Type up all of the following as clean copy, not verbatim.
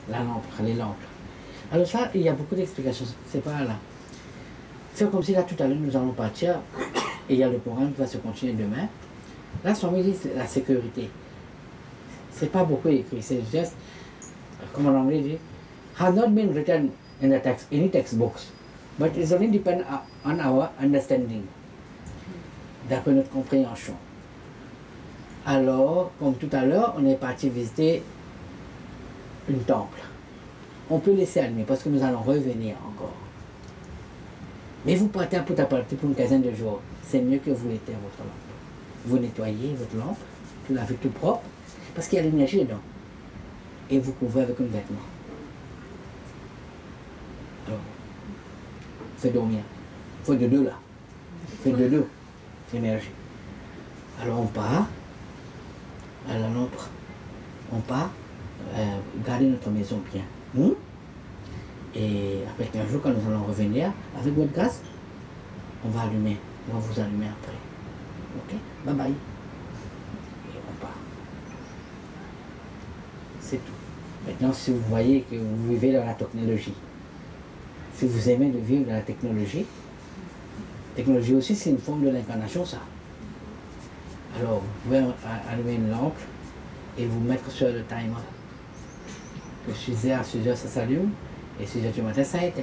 la lampe, les lampes. Alors ça, il y a beaucoup d'explications, c'est pas là. C'est comme si là, tout à l'heure, nous allons partir, et il y a le programme qui va se continuer demain. Là, Swami dit, c'est la sécurité. C'est pas beaucoup écrit, c'est juste, comme en anglais dit, has not been written in the text, any textbooks, but it only depends on our understanding, d'après notre compréhension. Alors, comme tout à l'heure, on est parti visiter une temple. On peut laisser allumer parce que nous allons revenir encore. Mais vous partez pour une quinzaine de jours. C'est mieux que vous éteignez votre lampe. Vous nettoyez votre lampe, vous lavez tout propre, parce qu'il y a l'énergie dedans. Et vous couvrez avec un vêtement. Alors, faites dormir. Il faut de deux là. Faites de deux. L'énergie. Alors on part à la lampe. On part garder notre maison bien. Et après 15 jours, quand nous allons revenir, avec votre grâce, on va allumer. On va vous allumer après. Ok? Bye bye. Et on part. C'est tout. Maintenant, si vous voyez que vous vivez dans la technologie, si vous aimez de vivre dans la technologie aussi, c'est une forme de l'incarnation, ça. Alors, vous pouvez allumer une lampe et vous mettre sur le timer. Que 6h à 6h, ça s'allume, et 6h du matin, ça éteint.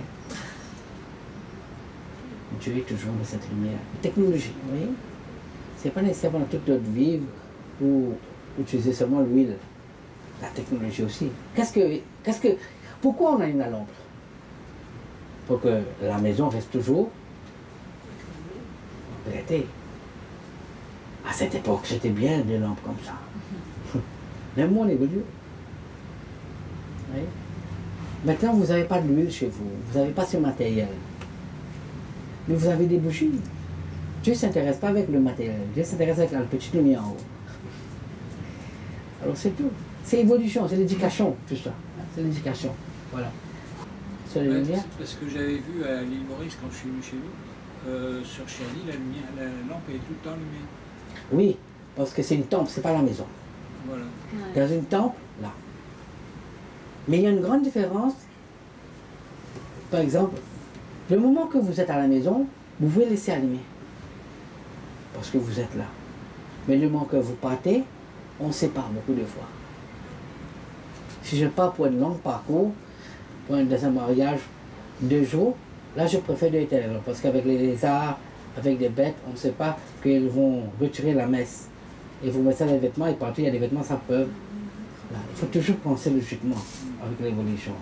Dieu est toujours dans cette lumière. Technologie, vous voyez? C'est pas nécessairement toute notre vie pour utiliser seulement l'huile. La technologie aussi. Pourquoi on allume la lampe? Pour que la maison reste toujours éclairée. À cette époque, c'était bien des lampes comme ça. Même moi, on évolue. Oui. Maintenant, vous n'avez pas de l'huile chez vous. Vous n'avez pas ce matériel. Mais vous avez des bougies. Dieu ne s'intéresse pas avec le matériel. Dieu s'intéresse avec la petite lumière en haut. Alors c'est tout. C'est l'évolution, c'est l'éducation, tout ça. C'est l'éducation. Voilà. C'est la lumière. Parce que j'avais vu à l'île Maurice, quand je suis venu chez vous, sur Charlie, la lampe est tout le temps allumée. Oui, parce que c'est une temple, c'est pas la maison. Voilà. Dans une temple, là. Mais il y a une grande différence. Par exemple, le moment que vous êtes à la maison, vous pouvez laisser allumer. Parce que vous êtes là. Mais le moment que vous partez, on sépare beaucoup de fois. Si je pars pour un long parcours, pour un deuxième mariage, 2 jours, là je préfère de l'éternel. Parce qu'avec les lézards, avec des bêtes, on ne sait pas qu'ils vont retirer la messe. Et vous mettez ça dans les vêtements, et partout il y a des vêtements, ça peut. Là. Il faut toujours penser logiquement avec l'évolution.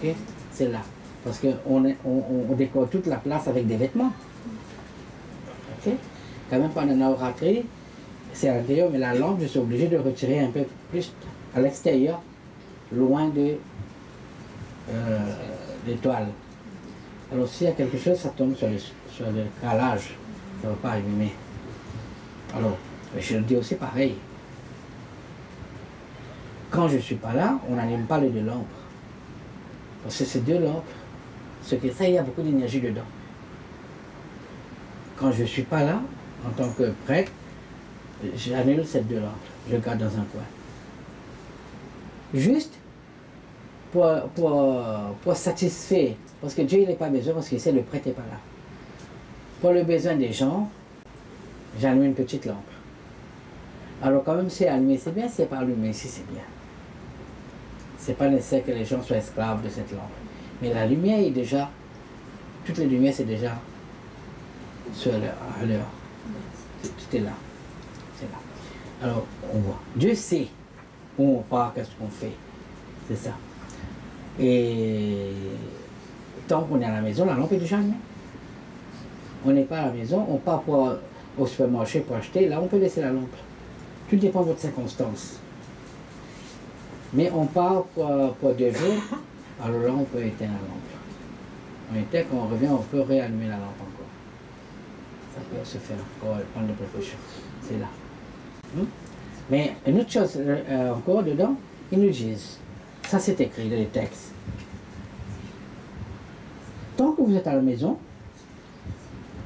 Ok? C'est là. Parce qu'on décore toute la place avec des vêtements. Ok? Quand même pendant la oraterie, c'est à l'intérieur, mais la lampe, je suis obligé de retirer un peu plus à l'extérieur, loin des toiles. Alors s'il y a quelque chose, ça tombe sur le calage, ça ne va pas allumer. Alors, je le dis aussi pareil. Quand je ne suis pas là, on n'allume pas les 2 lampes. Parce que ces 2 lampes, ce que ça, il y a beaucoup d'énergie dedans. Quand je ne suis pas là, en tant que prêtre, j'annule ces 2 lampes. Je garde dans un coin. Juste pour satisfaire, parce que Dieu il n'est pas besoin, parce que c'est le prêtre n'est pas là. Pour le besoin des gens, j'allume une petite lampe. Alors quand même c'est allumé, c'est bien, c'est pas allumé ici, c'est bien. C'est pas nécessaire que les gens soient esclaves de cette lampe. Mais la lumière est déjà, toutes les lumières c'est déjà sur à l'heure. Tout est là. C'est là. Alors on voit. Dieu sait où on part, qu'est-ce qu'on fait. C'est ça. Et tant qu'on est à la maison, la lampe est déjà allumée. On n'est pas à la maison, on part au supermarché pour acheter, là on peut laisser la lampe. Tout dépend de votre circonstance. Mais on part pour 2 jours, alors là on peut éteindre la lampe. On éteint, quand on revient, on peut réallumer la lampe encore. Ça peut se faire, encore prendre des précautions. C'est là. Mais une autre chose encore dedans, ils nous disent, ça c'est écrit dans les textes. Tant que vous êtes à la maison,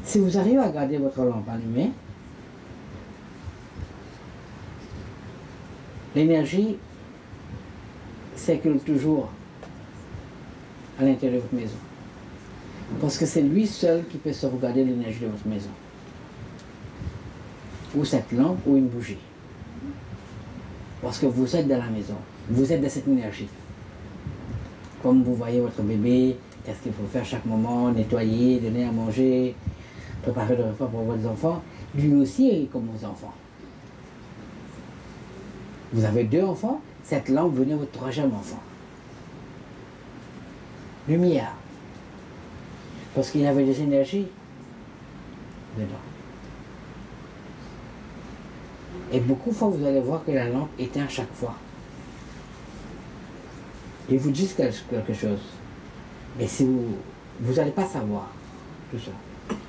si vous arrivez à garder votre lampe allumée, l'énergie, circule toujours à l'intérieur de votre maison. Parce que c'est lui seul qui peut sauvegarder l'énergie de votre maison. Ou cette lampe ou une bougie. Parce que vous êtes dans la maison. Vous êtes dans cette énergie. Comme vous voyez votre bébé, qu'est-ce qu'il faut faire chaque moment, nettoyer, donner à manger, préparer le repas pour vos enfants. Lui aussi est comme vos enfants. Vous avez 2 enfants, cette lampe venait votre 3e enfant. Lumière. Parce qu'il y avait des énergies dedans. Et beaucoup de fois, vous allez voir que la lampe éteint à chaque fois. Ils vous disent quelque chose. Mais si vous n'allez pas savoir tout ça.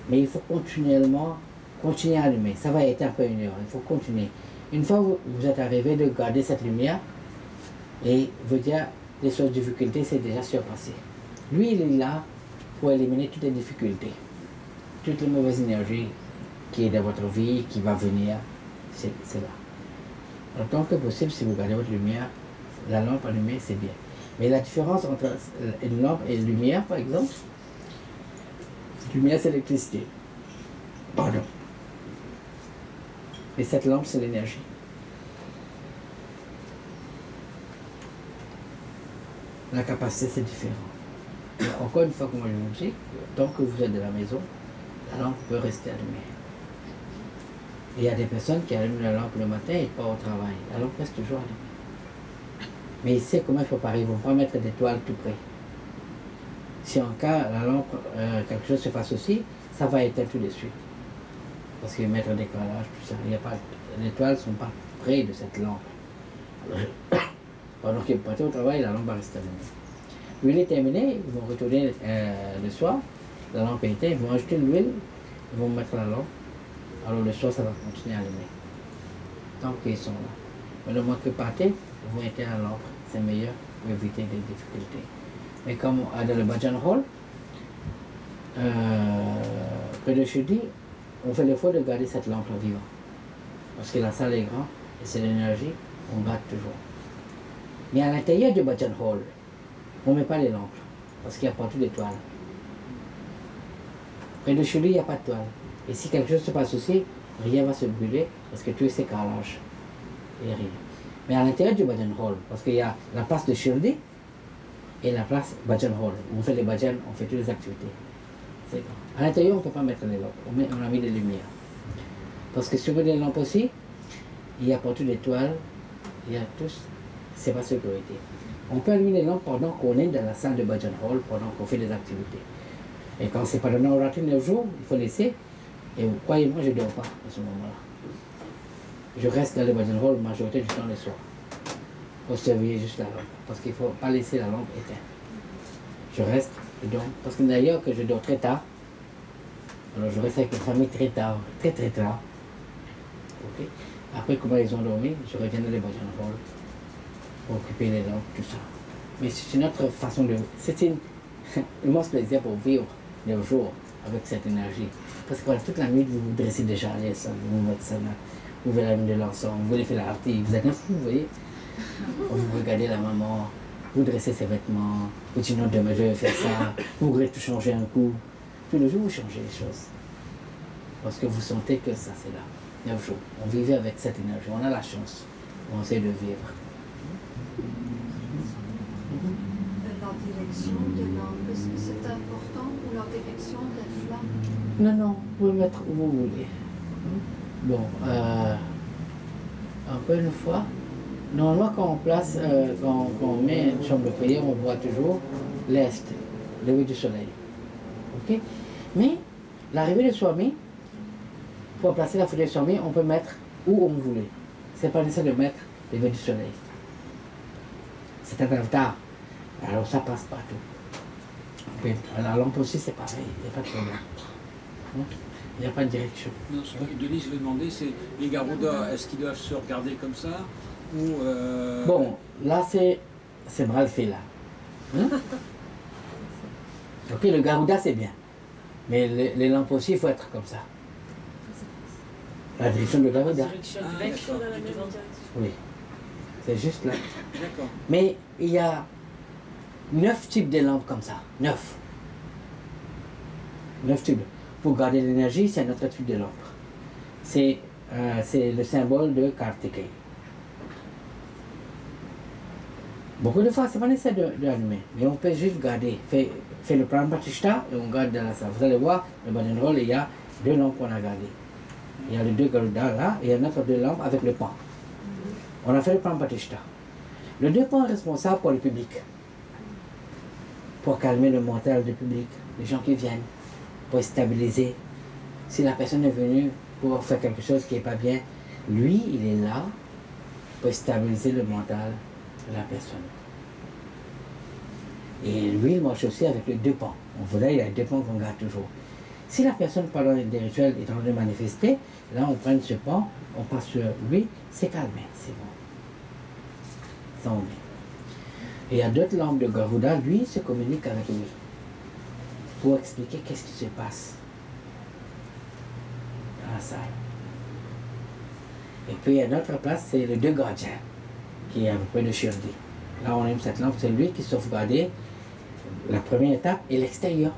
Mais il faut continuellement continuer à allumer. Ça va être un peu une heure. Il faut continuer. Une fois que vous êtes arrivé de garder cette lumière, et vous dire les choses difficultés, c'est déjà surpassé. Lui, il est là pour éliminer toutes les difficultés, toutes les mauvaises énergies qui est dans votre vie, qui va venir, c'est là. En tant que possible, si vous gardez votre lumière, la lampe allumée, c'est bien. Mais la différence entre une lampe et une lumière, par exemple, lumière, c'est l'électricité. Pardon. Et cette lampe, c'est l'énergie. La capacité, c'est différent. Mais encore une fois, comme je vous dis, tant que vous êtes de la maison, la lampe peut rester allumée. Et il y a des personnes qui allument la lampe le matin et pas au travail. La lampe reste toujours allumée. Mais il sait comment il faut parer. Ils ne vont pas mettre des toiles tout près. Si en cas, la lampe, quelque chose se passe aussi, ça va éteindre tout de suite. Parce qu'ils mettent un décalage, tout ça. Il y a pas, les toiles ne sont pas près de cette lampe. Alors, pendant qu'ils partent au travail, la lampe va rester allumée. L'huile est terminée, ils vont retourner le soir, la lampe est éteinte, ils vont ajouter l'huile, ils vont mettre la lampe. Alors le soir, ça va continuer à allumer. Tant qu'ils sont là. Mais le moment que partez, ils vont éteindre la lampe. C'est meilleur pour éviter des difficultés. Mais comme dans le Bhajan Hall, près de Shudi, on fait l'effort de garder cette lampe là vivante. Parce que la salle est grande et c'est l'énergie, on garde toujours. Mais à l'intérieur du Bhajan Hall, on ne met pas les lampes, parce qu'il n'y a pas tout d'étoiles. Près de Shudi, il n'y a pas de toile. Et si quelque chose se passe aussi, rien ne va se brûler, parce que tout c'est carrelage. Et rien. Mais à l'intérieur du Bhajan Hall, parce qu'il y a la place de Shirdi et la place Bhajan Hall. On fait les bhajans, on fait toutes les activités. À l'intérieur, on ne peut pas mettre les lampes, on a mis des lumières. Parce que sur les lampes aussi, il y a partout des toiles, il y a tous, c'est pas sécurité. On peut allumer les lampes pendant qu'on est dans la salle de Bhajan Hall, pendant qu'on fait des activités. Et quand c'est pas dans nos 9 jours, il faut laisser. Et croyez-moi, je ne dors pas à ce moment-là. Je reste dans le Bhajan Hall la majorité du temps le soir. Pour surveiller juste la lampe. Parce qu'il ne faut pas laisser la lampe éteinte. Je reste et donc, parce que d'ailleurs que je dors très tard. Alors je reste avec ma famille très tard, très tard. Okay. Après, comment ils ont dormi, je reviens dans le Bhajan Hall pour occuper les lampes, tout ça. Mais c'est une autre façon de... C'est un immense plaisir pour vivre les jours avec cette énergie. Parce que toute la nuit, vous vous dressez déjà à l'aise, vous mettez ça là, vous voulez la nuit de l'ensemble, vous voulez faire la hartie, vous êtes un fou, vous voyez. Vous regardez la maman, vous dressez ses vêtements, vous dites non, demain je vais faire ça, vous voulez tout changer un coup. Tous les jours, vous changez les choses. Parce que vous sentez que ça, c'est là. 9 jours. On vivait avec cette énergie, on a la chance. On essaie de vivre. La direction de lampe, est-ce que c'est important ou la direction des flammes? Non, non, vous pouvez mettre où vous voulez. Bon, encore une fois, normalement quand on place, quand on met une chambre de prière, on voit toujours l'est, le lever du soleil. Ok? Mais l'arrivée de Swami, pour placer la photo de Swami, on peut mettre où on voulait. C'est pas nécessaire de mettre le lever du soleil. C'est un avatar. Alors ça passe partout. La lampe aussi c'est pareil, il n'y a pas de problème. Il n'y a pas de direction. Non, ce que Denise veut demander, c'est les Garudas, est-ce qu'ils doivent se regarder comme ça ou Bon, là c'est mal fait là. Hein? Ok, le Garuda c'est bien. Mais les lampes aussi, il faut être comme ça. La direction de Garuda. Direction du vent. Oui. C'est juste là. D'accord. Mais il y a 9 types de lampes comme ça. 9. 9 types. Pour garder l'énergie, c'est un autre type de lampe. C'est le symbole de Kartikeya. Beaucoup de fois, c'est pas nécessaire d'allumer, mais on peut juste garder. Fait le plan Pratishta et on garde dans la salle. Vous allez voir, le Bhajan, il y a 2 lampes qu'on a gardées. Il y a les 2 Garudas là, et il y a notre 2 lampes avec le pan. On a fait le plan Pratishta. Le 2 pans est responsable pour le public. Pour calmer le mental du public, les gens qui viennent, pour stabiliser. Si la personne est venue pour faire quelque chose qui n'est pas bien, lui, il est là pour stabiliser le mental de la personne. Et lui, il marche aussi avec les 2 pans. On voudrait, il y a 2 pans qu'on garde toujours. Si la personne, pendant des rituels, est en train de manifester, là, on prend ce pan, on passe sur lui, c'est calmé, c'est bon. Ça, on met. Et il y a d'autres lampes de Garuda, lui, se communique avec lui pour expliquer qu'est-ce qui se passe dans la salle. Et puis, il y a une autre place, c'est les 2 gardiens, qui est à peu près de Shirdi. Là, on aime cette lampe, c'est lui qui sauvegardait la première étape et l'extérieur.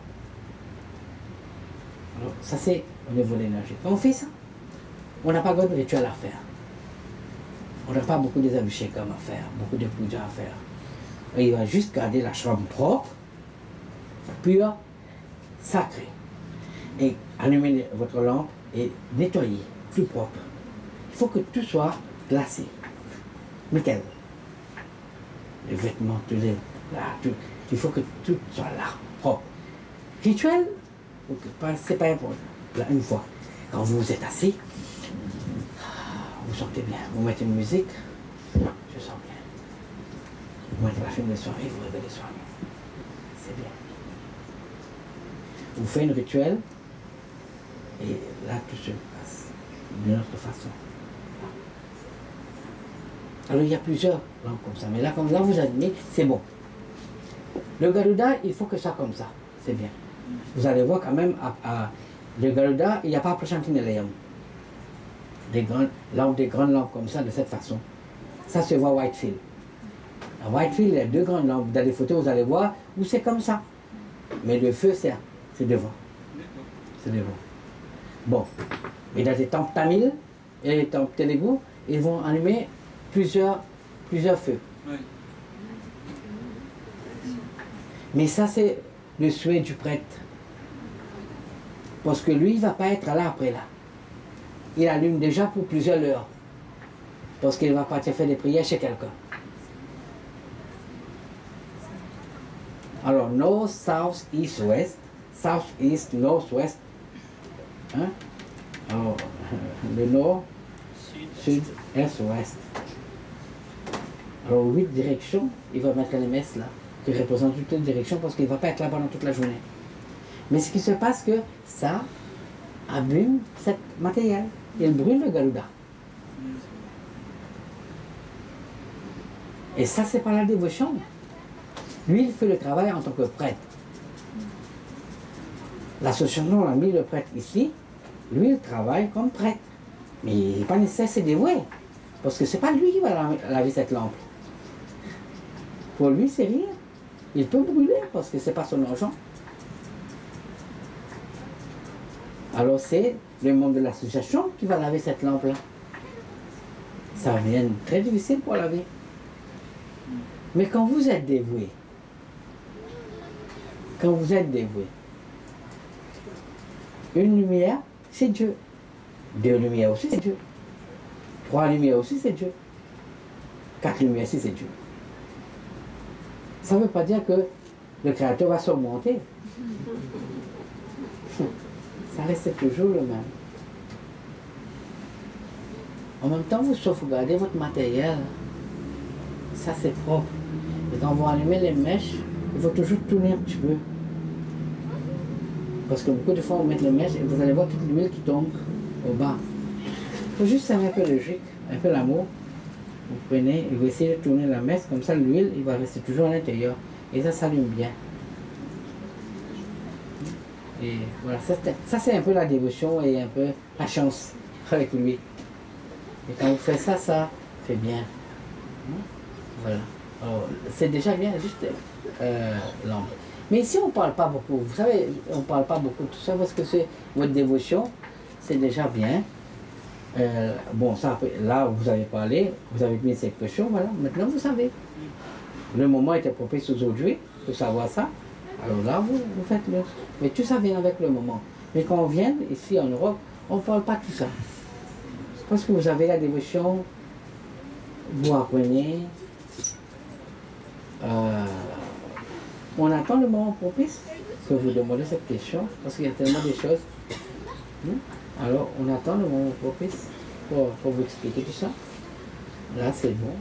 Alors, ça, c'est au niveau de l'énergie. Quand on fait ça, on n'a pas de rituel à faire. On n'a pas beaucoup d'abhishekam à faire, beaucoup de puja à faire. Et il va juste garder la chambre propre, pure, sacrée. Et allumer votre lampe et nettoyer, tout propre. Il faut que tout soit glacé. Nickel. Les vêtements, tout là, tout. Il faut que tout soit là, propre. Rituel, c'est pas important. Là, une fois, quand vous êtes assis, vous sentez bien. Vous mettez une musique, je sens bien. Vous mettez la film de soirée, vous réveillez soirée. C'est bien. Vous faites un rituel, et là, tout se passe d'une autre façon. Alors, il y a plusieurs lampes comme ça. Mais là, comme là, vous admirez, c'est bon. Le Garuda, il faut que ça comme ça. C'est bien. Vous allez voir quand même, le Garuda, il n'y a pas Prashantineleyam. Des grandes lampes comme ça, de cette façon. Ça se voit à Whitefield. À Whitefield, il y a 2 grandes lampes. Dans les photos, vous allez voir où c'est comme ça. Mais le feu, c'est devant. C'est devant. Bon. Mais dans les temples tamils et les temples Telugu, ils vont allumer plusieurs feux. Oui. Mais ça, c'est le souhait du prêtre. Parce que lui, il ne va pas être là après là. Il allume déjà pour plusieurs heures. Parce qu'il va partir faire des prières chez quelqu'un. Alors, north, south, east, west. South, east, north, west. Hein? Alors, le nord, sud, est, ouest. Alors, 8 directions, il va mettre les messes là, qui représentent toutes les directions parce qu'il ne va pas être là pendant toute la journée. Mais ce qui se passe, que ça abîme ce matériel. Il brûle le Garuda. Et ça, c'est pas la dévotion. Lui, il fait le travail en tant que prêtre. L'association a mis le prêtre ici. Lui, il travaille comme prêtre. Mais il n'est pas nécessaire de se dévouer. Parce que c'est pas lui qui va laver cette lampe. Pour lui, c'est rien. Il peut brûler parce que c'est pas son argent. Alors c'est le membre de l'association qui va laver cette lampe-là. Ça devient très difficile pour laver. Mais quand vous êtes dévoué, une lumière, c'est Dieu. 2 lumières aussi, c'est Dieu. 3 lumières aussi, c'est Dieu. 4 lumières aussi, c'est Dieu. Ça ne veut pas dire que le Créateur va s'augmenter. Ça reste toujours le même. En même temps, vous sauvegardez votre matériel. Ça, c'est propre. Et quand vous allumez les mèches, il faut toujours tourner un petit peu. Parce que beaucoup de fois, on met les mèches et vous allez voir toute l'huile qui tombe au bas. Il faut juste savoir un peu le logique, un peu l'amour. Vous prenez et vous essayez de tourner la mèche, comme ça l'huile, il va rester toujours à l'intérieur. Et ça s'allume bien. Et voilà, ça c'est un peu la dévotion et un peu la chance avec lui. Et quand vous faites ça, ça fait bien. Voilà. C'est déjà bien, juste l'ombre. Mais ici, on ne parle pas beaucoup. Vous savez, on ne parle pas beaucoup de tout ça parce que c'est votre dévotion, c'est déjà bien. Bon, ça, là, vous avez parlé, vous avez mis cette question, voilà. Maintenant, vous savez. Le moment était propice aujourd'hui de savoir ça. Alors là, vous faites-le. Mais tout ça vient avec le moment. Mais quand on vient ici en Europe, on ne parle pas de tout ça. Parce que vous avez la dévotion, vous apprenez. On attend le moment propice que vous demandez cette question, parce qu'il y a tellement de choses. Alors, on attend le moment propice pour vous expliquer tout ça. Là, c'est bon.